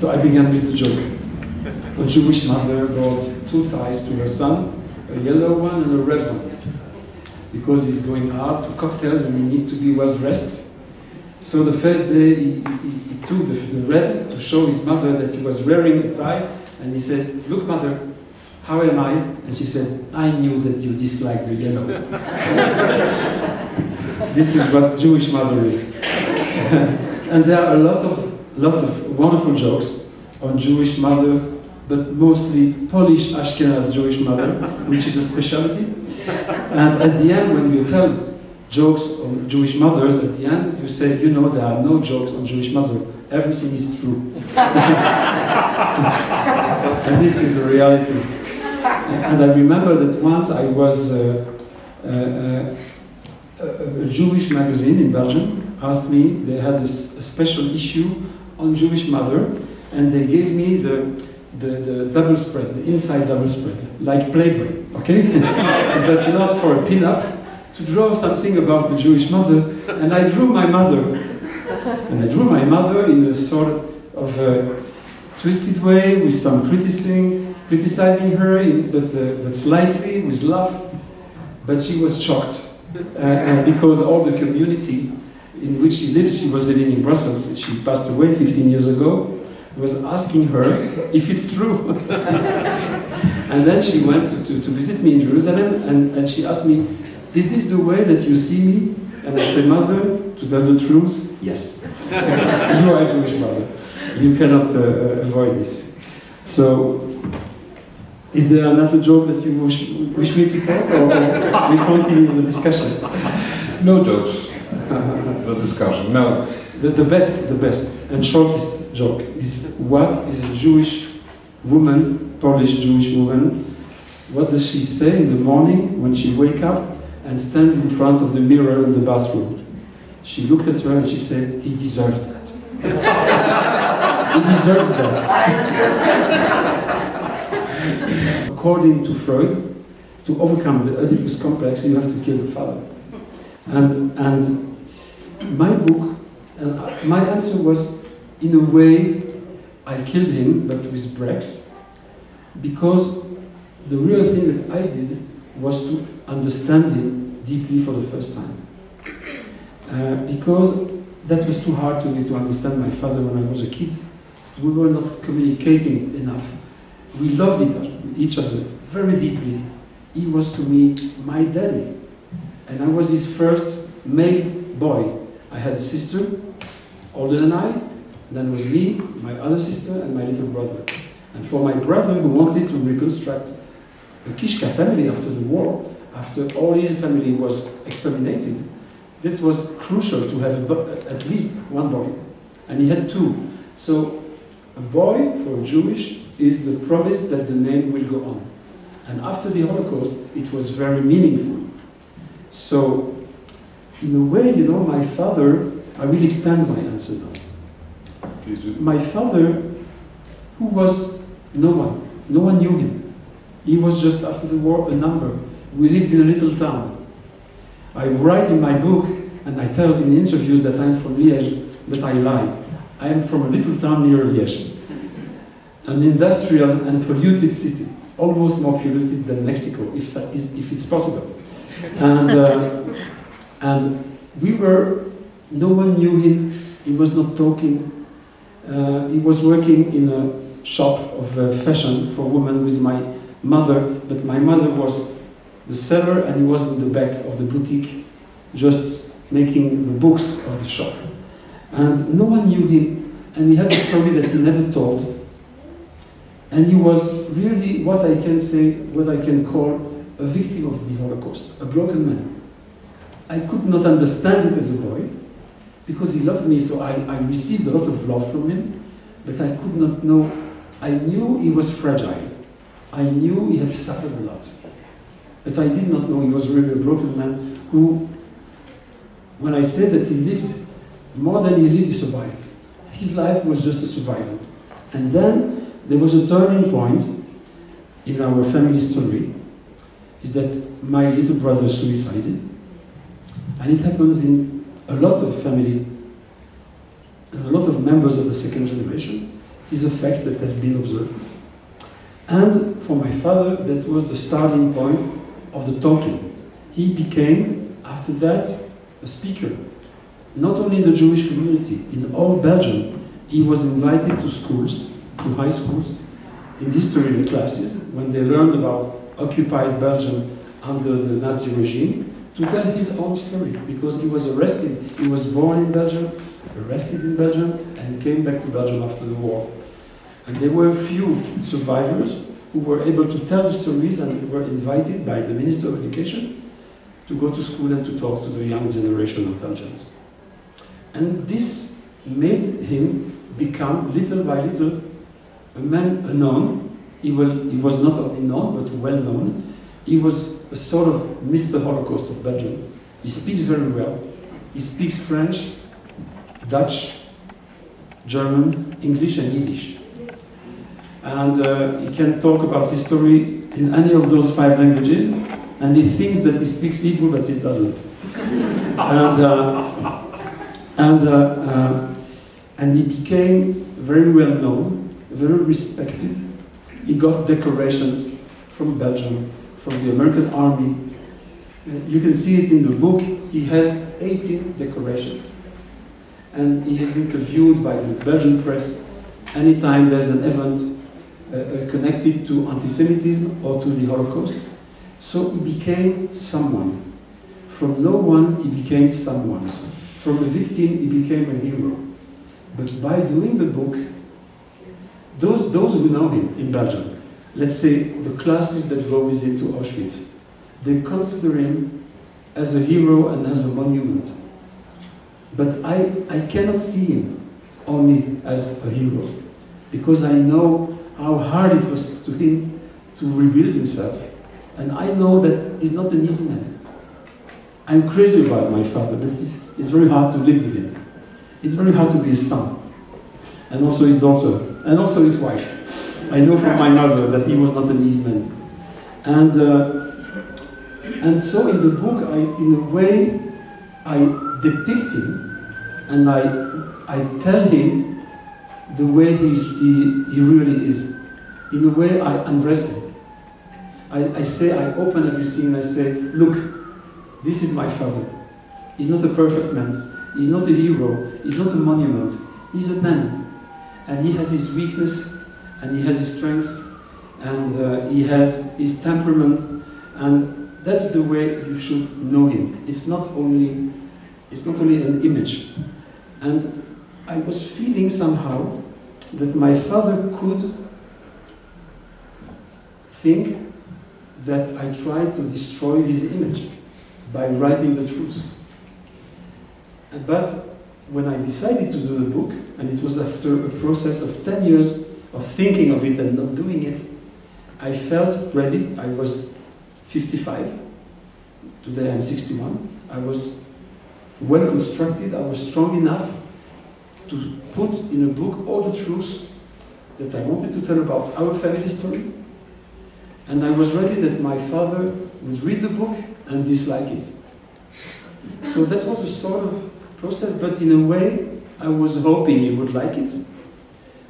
So I began with the joke. A Jewish mother brought 2 ties to her son, a yellow one and a red one, because he's going out to cocktails and he needs to be well dressed. So the first day he took the red to show his mother that he was wearing a tie, and he said, "Look, mother, how am I?" And she said, "I knew that you dislike the yellow." This is what Jewish mother is. And there are a lot of wonderful jokes on Jewish mother, but mostly Polish Ashkenaz Jewish mother, which is a specialty. And at the end, when you tell jokes on Jewish mothers, at the end, you say, you know, there are no jokes on Jewish mother. Everything is true. And this is the reality. And I remember that once I was, a Jewish magazine in Belgium asked me, they had a special issue on Jewish mother, and they gave me the double spread, the inside double spread, like Playboy, okay? But not for a pin-up, to draw something about the Jewish mother, and I drew my mother. And I drew my mother in a sort of twisted way, with some criticizing her, but slightly, with love. But she was shocked, because all the community in which she lived, she was living in Brussels, she passed away 15 years ago, was asking her if it's true. And then she went to visit me in Jerusalem, and she asked me, "Is this the way that you see me?" And I said, "Mother, to tell the truth, yes. You are a Jewish mother. You cannot avoid this." So, is there another joke that you wish me to tell, or we continue the discussion? No jokes. No discussion. No. The best and shortest joke is, what is a Jewish woman, Polish Jewish woman, what does she say in the morning when she wake up and stand in front of the mirror in the bathroom? She looked at her and she said, "He deserved that." He deserves that. According to Freud, to overcome the Oedipus complex, you have to kill the father. And my book, my answer was, in a way, I killed him, but with breaks, because the real thing that I did was to understand him deeply for the first time. Because that was too hard to me to understand my father when I was a kid. We were not communicating enough. We loved each other very deeply. He was to me my daddy. And I was his first male boy. I had a sister, older than I, then was me, my other sister, and my little brother. And for my brother, who wanted to reconstruct the Kichka family after the war, after all his family was exterminated, this was crucial to have at least one boy. And he had 2. So a boy for a Jewish is the promise that the name will go on. And after the Holocaust, it was very meaningful. So, in a way, you know, my father, I will extend my answer now. My father, who was no one knew him. He was just, after the war, a number. We lived in a little town. I write in my book, and I tell in interviews that I'm from Liège, but I lie. I am from a little town near Liège. An industrial and polluted city, almost more polluted than Mexico, if it's possible. And we were, no one knew him, he was not talking. He was working in a shop of fashion for women with my mother, but my mother was the seller and he was in the back of the boutique, just making the books of the shop. And no one knew him, and he had a story that he never told. And he was really what I can call a victim of the Holocaust, a broken man. I could not understand it as a boy, because he loved me, so I received a lot of love from him, but I could not know. I knew he was fragile. I knew he had suffered a lot. But I did not know he was really a broken man who, when I said that he lived, more than he lived, he survived. His life was just a survival. And then there was a turning point in our family story, is that my little brother suicided. And it happens in a lot of family, and a lot of members of the second generation. It is a fact that has been observed. And for my father, that was the starting point of the talking. He became, after that, a speaker. Not only in the Jewish community, in all Belgium, he was invited to schools, to high schools, in history classes, when they learned about occupied Belgium under the Nazi regime, to tell his own story, because he was arrested. He was born in Belgium, arrested in Belgium, and came back to Belgium after the war. And there were a few survivors who were able to tell the stories and were invited by the Minister of Education to go to school and to talk to the young generation of Belgians. And this made him become, little by little, a man unknown. He was not only known, but well known. He was a sort of Mr. Holocaust of Belgium. He speaks very well. He speaks French, Dutch, German, English, and Yiddish. And he can talk about history in any of those 5 languages, and he thinks that he speaks Hebrew, but he doesn't. And he became very well known, very respected. He got decorations from Belgium, from the American Army. You can see it in the book. He has 18 decorations. And he is interviewed by the Belgian press anytime there's an event connected to anti-Semitism or to the Holocaust. So he became someone. From no one, he became someone. From a victim, he became a hero. But by doing the book, those who know him in Belgium, let's say the classes that go with him to Auschwitz, they consider him as a hero and as a monument. But I cannot see him only as a hero, because I know how hard it was to him to rebuild himself. And I know that he's not an easy man. I'm crazy about my father, but it's very hard to live with him. It's very hard to be his son, and also his daughter, and also his wife. I know from my mother that he was not an easy man. And so in the book, in a way, I depict him, and I tell him the way he really is. In a way, I undress him. I say, I open everything and I say, look, this is my father. He's not a perfect man. He's not a hero. He's not a monument. He's a man. And he has his weakness, and he has his strengths, and he has his temperament, and that's the way you should know him. It's not only an image. And I was feeling somehow that my father could think that I tried to destroy his image by writing the truth. But when I decided to do the book, and it was after a process of 10 years of thinking of it and not doing it, I felt ready. I was 55. Today I'm 61. I was well constructed. I was strong enough to put in a book all the truths that I wanted to tell about our family story. And I was ready that my father would read the book and dislike it. So that was a sort of process, but in a way, I was hoping he would like it.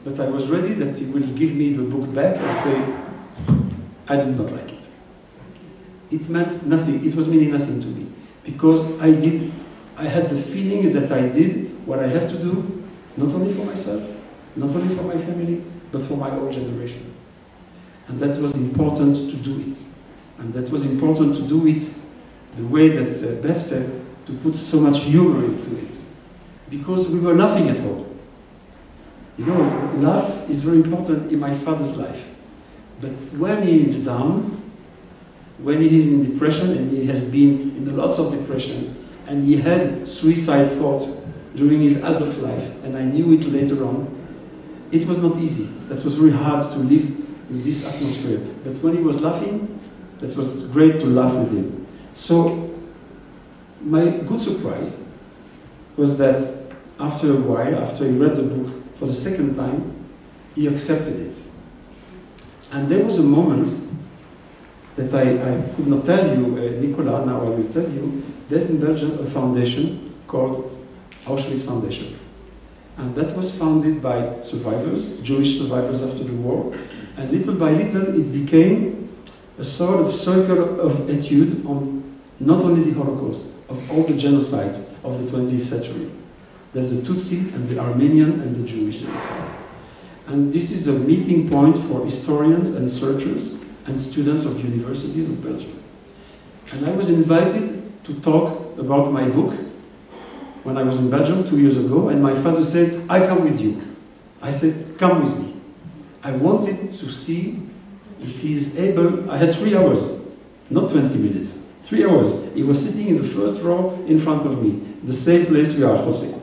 But I was ready that he would give me the book back and say, I did not like it. It meant nothing, it was meaning nothing to me. Because I had the feeling that I did what I have to do, not only for myself, not only for my family, but for my own generation. And that was important to do it. And that was important to do it the way that Bef said, to put so much humor into it. Because we were laughing at all. You know, laugh is very important in my father's life. But when he is down, when he is in depression, and he has been in lots of depression, and he had suicide thought during his adult life, and I knew it later on, it was not easy. That was very hard to live in this atmosphere. But when he was laughing, that was great to laugh with him. So, my good surprise was that after a while, after he read the book for the second time, he accepted it. And there was a moment that I could not tell you, Nicolas, now I will tell you, there's in Belgium a foundation called Auschwitz Foundation. And that was founded by survivors, Jewish survivors after the war. And little by little it became a sort of circle of etude on not only the Holocaust, of all the genocides of the 20th century. There's the Tutsi and the Armenian and the Jewish genocide. And this is a meeting point for historians and searchers and students of universities of Belgium. And I was invited to talk about my book when I was in Belgium 2 years ago, and my father said, I come with you. I said, come with me. I wanted to see if he's able. I had 3 hours, not 20 minutes, 3 hours. He was sitting in the first row in front of me, the same place we are, Jose.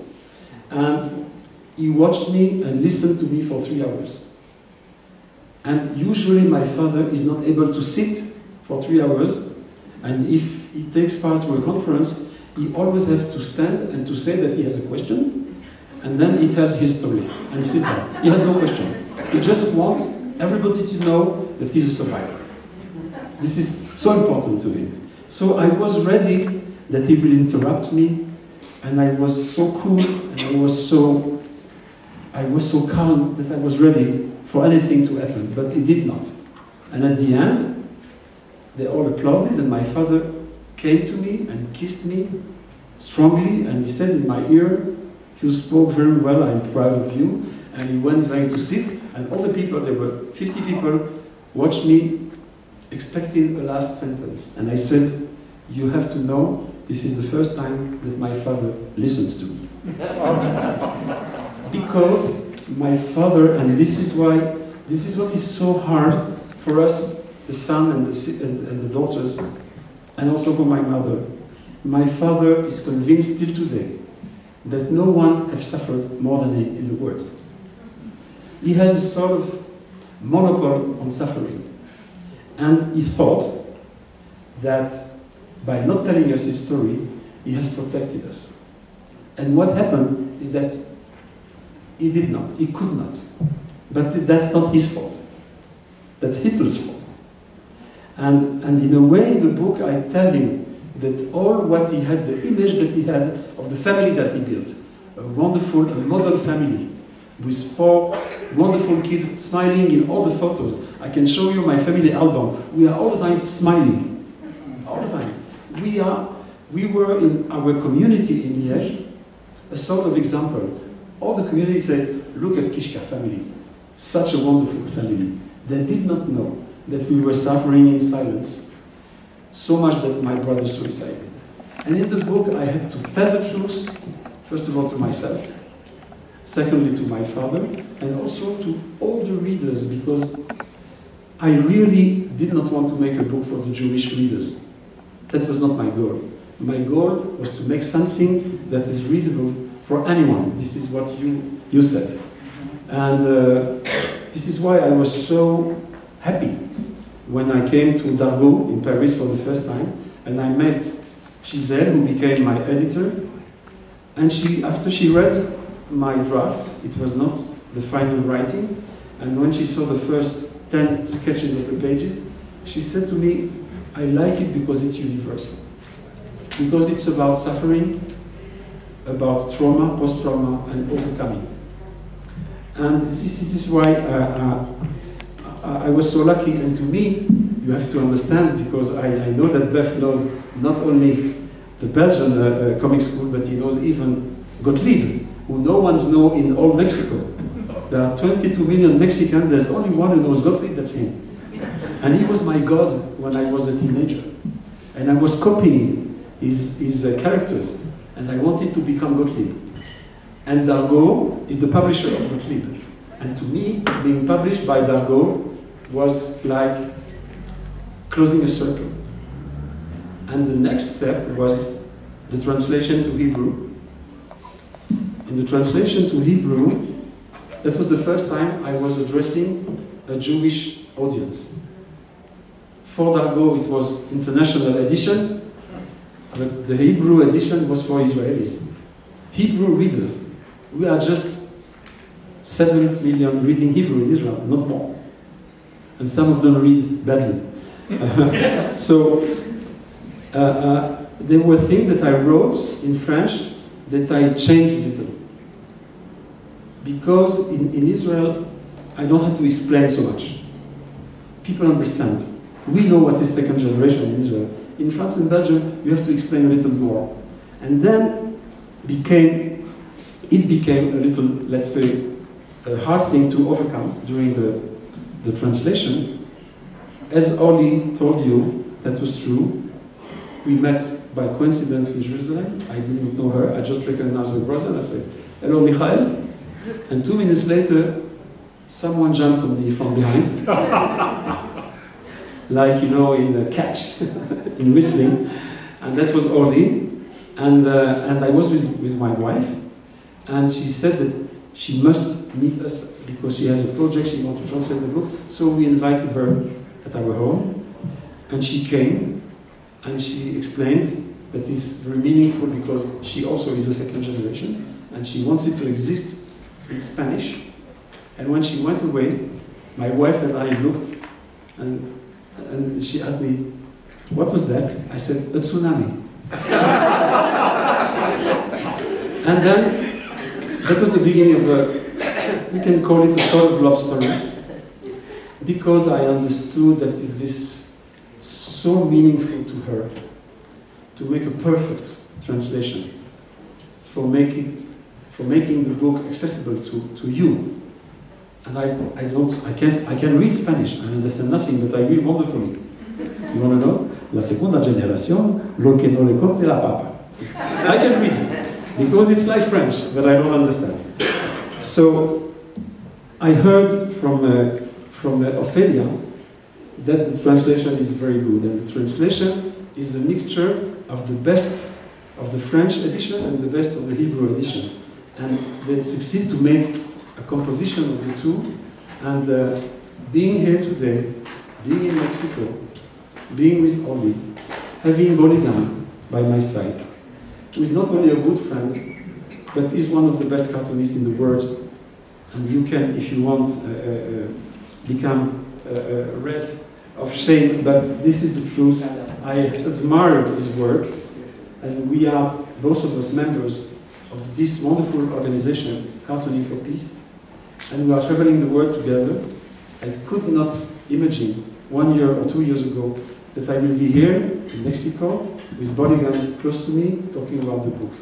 And he watched me and listened to me for 3 hours. And usually my father is not able to sit for 3 hours, and if he takes part to a conference, he always has to stand and to say that he has a question, and then he tells his story and sit down. He has no question. He just wants everybody to know that he's a survivor. This is so important to him. So I was ready that he will interrupt me, and I was so cool, and I was so calm that I was ready for anything to happen, but he did not. And at the end, they all applauded, and my father came to me and kissed me strongly, and he said in my ear, you spoke very well, I'm proud of you. And he went back to sit, and all the people, there were 50 people, watched me expecting a last sentence. And I said, you have to know, this is the first time that my father listens to me. Because my father, and this is what is so hard for us, the son and the daughters, and also for my mother. My father is convinced still today that no one has suffered more than he in the world. He has a sort of monopoly on suffering. And he thought that by not telling us his story, he has protected us. And what happened is that he did not, he could not. But that's not his fault. That's Hitler's fault. And in a way, in the book, I tell him that all what he had, the image that he had of the family that he built, a wonderful, a modern family, with 4 wonderful kids smiling in all the photos. I can show you my family album. We are all the time smiling. All the time. We were in our community in Liège, a sort of example. All the community said, look at Kichka family. Such a wonderful family. They did not know that we were suffering in silence, so much that my brother suicided. And in the book I had to tell the truth, first of all to myself, secondly to my father, and also to all the readers, because I really did not want to make a book for the Jewish readers. That was not my goal. My goal was to make something that is readable for anyone. This is what you said. And this is why I was so happy when I came to Dargaud in Paris for the first time, and I met Giselle, who became my editor, and after she read my draft, it was not the final writing, and when she saw the first 10 sketches of the pages, she said to me, I like it because it's universal. Because it's about suffering, about trauma, post-trauma, and overcoming. And this is why I was so lucky, and to me, you have to understand, because I know that Bef knows not only the Belgian comic school, but he knows even Gottlieb, who no one knows in all Mexico. There are 22 million Mexicans, there's only one who knows Gottlieb, that's him. And he was my god when I was a teenager. And I was copying his characters, and I wanted to become Gottlieb. And Dargaud is the publisher of Gottlieb. And to me, being published by Dargaud was like closing a circle. And the next step was the translation to Hebrew. In the translation to Hebrew, that was the first time I was addressing a Jewish audience. For Dargaud, it was international edition, but the Hebrew edition was for Israelis. Hebrew readers. We are just 7 million reading Hebrew in Israel, not more. And some of them read badly. So there were things that I wrote in French that I changed a little. because in Israel, I don't have to explain so much. People understand. We know what is second generation in Israel. In France and Belgium, you have to explain a little more. And then it became a little, let's say, a hard thing to overcome during the translation. As Orly told you, that was true. We met by coincidence in Jerusalem. I didn't know her. I just recognized her brother and I said, "Hello, Michael." And 2 minutes later, someone jumped on me from behind. Like, you know, in a catch, in whistling. And that was Orly. And I was with my wife. And she said that she must meet us because she has a project, she wants to translate the book. So we invited her at our home. And she came. And she explained that it's very meaningful because she also is a second generation. And she wants it to exist in Spanish. And when she went away, my wife and I looked, and she asked me, "What was that?" I said, "A tsunami." And then, that was the beginning of we can call it a sort of love story, because I understood that is this so meaningful to her, to make a perfect translation, for making the book accessible to you. And I can read Spanish. I understand nothing, but I read wonderfully. You want to know? La Segunda Generación, lo que no le conté la papa. I can read because it's like French, but I don't understand. So I heard from Ophelia that the translation is very good, and the translation is a mixture of the best of the French edition and the best of the Hebrew edition, and they succeed to make a composition of the two. And being here today, being in Mexico, being with Orly, having Boligan by my side, who is not only a good friend, but is one of the best cartoonists in the world. And you can, if you want, become red of shame, but this is the truth. I admire his work, and we are, both of us, members of this wonderful organization, Cartooning for Peace, and we are traveling the world together. I could not imagine 1 year or 2 years ago that I will be here in Mexico with Boligan close to me talking about the book.